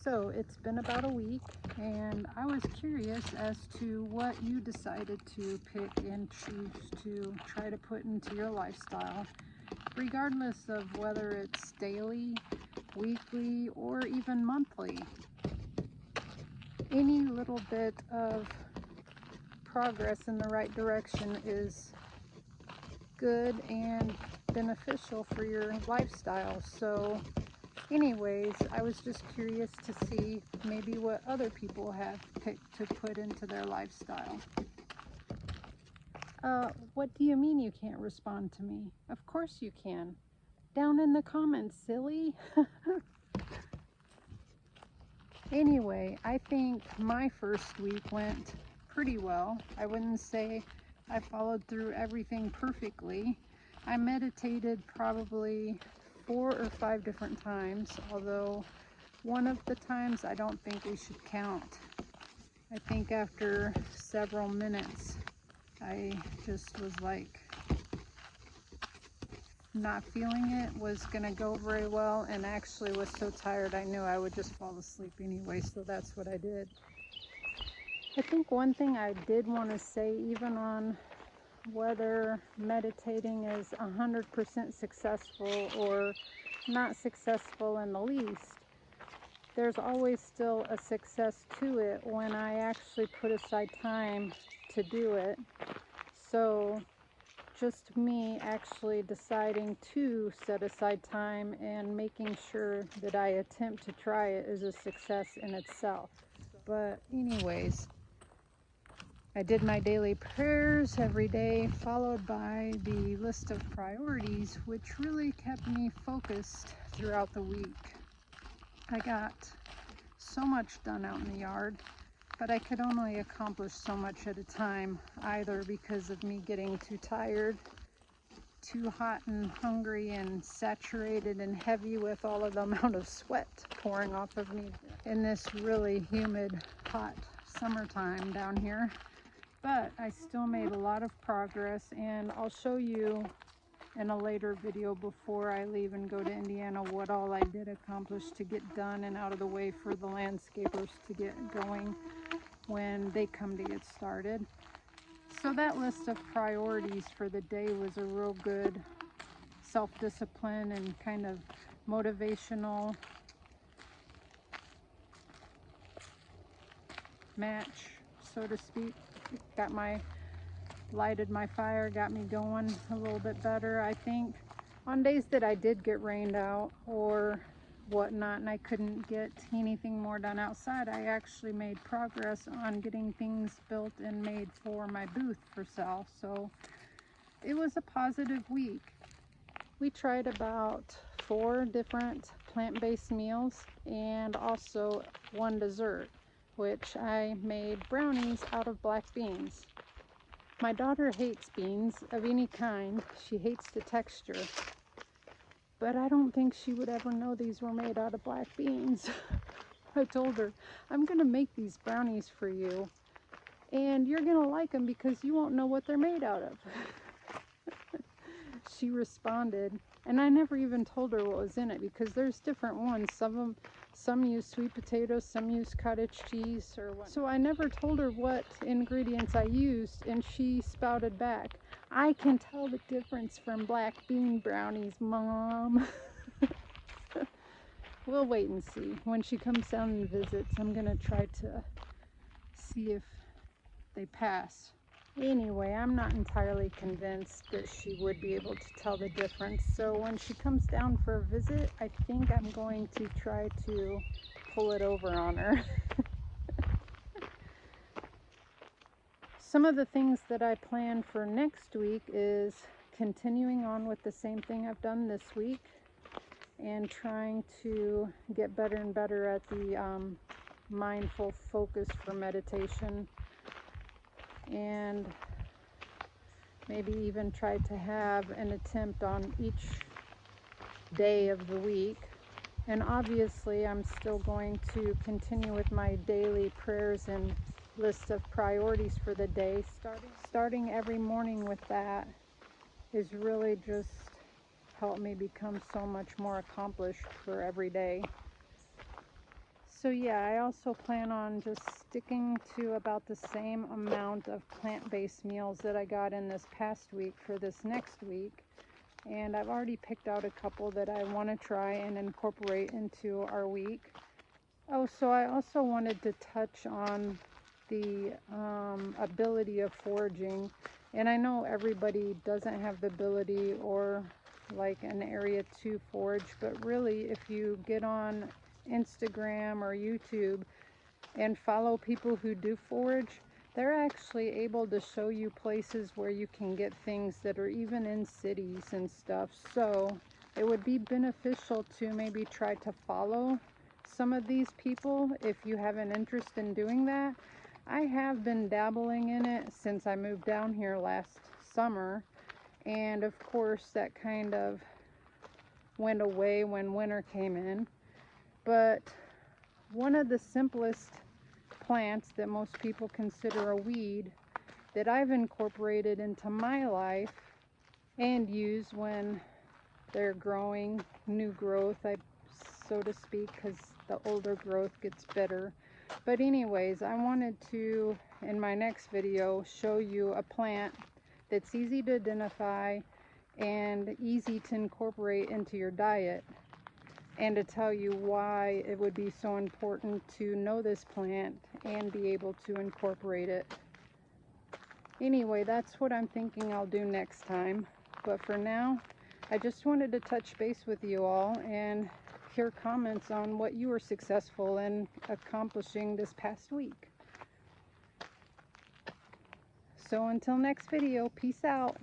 So it's been about a week, and I was curious as to what you decided to pick and choose to try to put into your lifestyle, regardless of whether it's daily, weekly, or even monthly. Any little bit of progress in the right direction is good and beneficial for your lifestyle. So anyways, I was just curious to see maybe what other people have picked to put into their lifestyle. What do you mean you can't respond to me? Of course you can. Down in the comments, silly. Anyway, I think my first week went pretty well. I wouldn't say I followed through everything perfectly. I meditated probably 4 or 5 different times, although one of the times I don't think we should count. I think after several minutes, I just was like not feeling it was gonna go very well, and actually was so tired I knew I would just fall asleep anyway, so that's what I did. I think one thing I did want to say, even on whether meditating is 100% successful or not successful in the least, there's always still a success to it when I actually put aside time to do it. So just me actually deciding to set aside time and making sure that I attempt to try it is a success in itself. But anyways, I did my daily prayers every day, followed by the list of priorities, which really kept me focused throughout the week. I got so much done out in the yard, but I could only accomplish so much at a time, either because of me getting too tired, too hot and hungry and saturated and heavy with all of the amount of sweat pouring off of me in this really humid, hot summertime down here. But I still made a lot of progress, and I'll show you in a later video before I leave and go to Indiana what all I did accomplish to get done and out of the way for the landscapers to get going when they come to get started. So that list of priorities for the day was a real good self-discipline and kind of motivational match, so to speak. Lighted my fire, got me going a little bit better. I think on days that I did get rained out or whatnot and I couldn't get anything more done outside, I actually made progress on getting things built and made for my booth for sale. So it was a positive week. We tried about 4 different plant-based meals and also one dessert, which I made brownies out of black beans. My daughter hates beans of any kind. She hates the texture. But I don't think she would ever know these were made out of black beans. I told her, I'm going to make these brownies for you, and you're going to like them because you won't know what they're made out of. She responded, and I never even told her what was in it because there's different ones. Some use sweet potatoes, some use cottage cheese or what. So I never told her what ingredients I used, and she spouted back, I can tell the difference from black bean brownies, Mom. We'll wait and see. When she comes down and visits, I'm gonna try to see if they pass. Anyway, I'm not entirely convinced that she would be able to tell the difference. So when she comes down for a visit, I think I'm going to try to pull it over on her. Some of the things that I plan for next week is continuing on with the same thing I've done this week and trying to get better and better at the mindful focus for meditation, and maybe even try to have an attempt on each day of the week. And obviously I'm still going to continue with my daily prayers and list of priorities for the day. Starting every morning with that is really just helped me become so much more accomplished for every day. So yeah, I also plan on just sticking to about the same amount of plant-based meals that I got in this past week for this next week. And I've already picked out a couple that I want to try and incorporate into our week. Oh, so I also wanted to touch on the ability of foraging. And I know everybody doesn't have the ability or like an area to forage, but really if you get on Instagram or YouTube and follow people who do forage, they're actually able to show you places where you can get things that are even in cities and stuff. So it would be beneficial to maybe try to follow some of these people if you have an interest in doing that. I have been dabbling in it since I moved down here last summer, and of course that kind of went away when winter came in. But one of the simplest plants that most people consider a weed that I've incorporated into my life and use when they're growing new growth, so to speak, because the older growth gets better. But anyways, I wanted to, in my next video, show you a plant that's easy to identify and easy to incorporate into your diet, and to tell you why it would be so important to know this plant and be able to incorporate it. Anyway, that's what I'm thinking I'll do next time. But for now, I just wanted to touch base with you all and hear comments on what you were successful in accomplishing this past week. So until next video, peace out.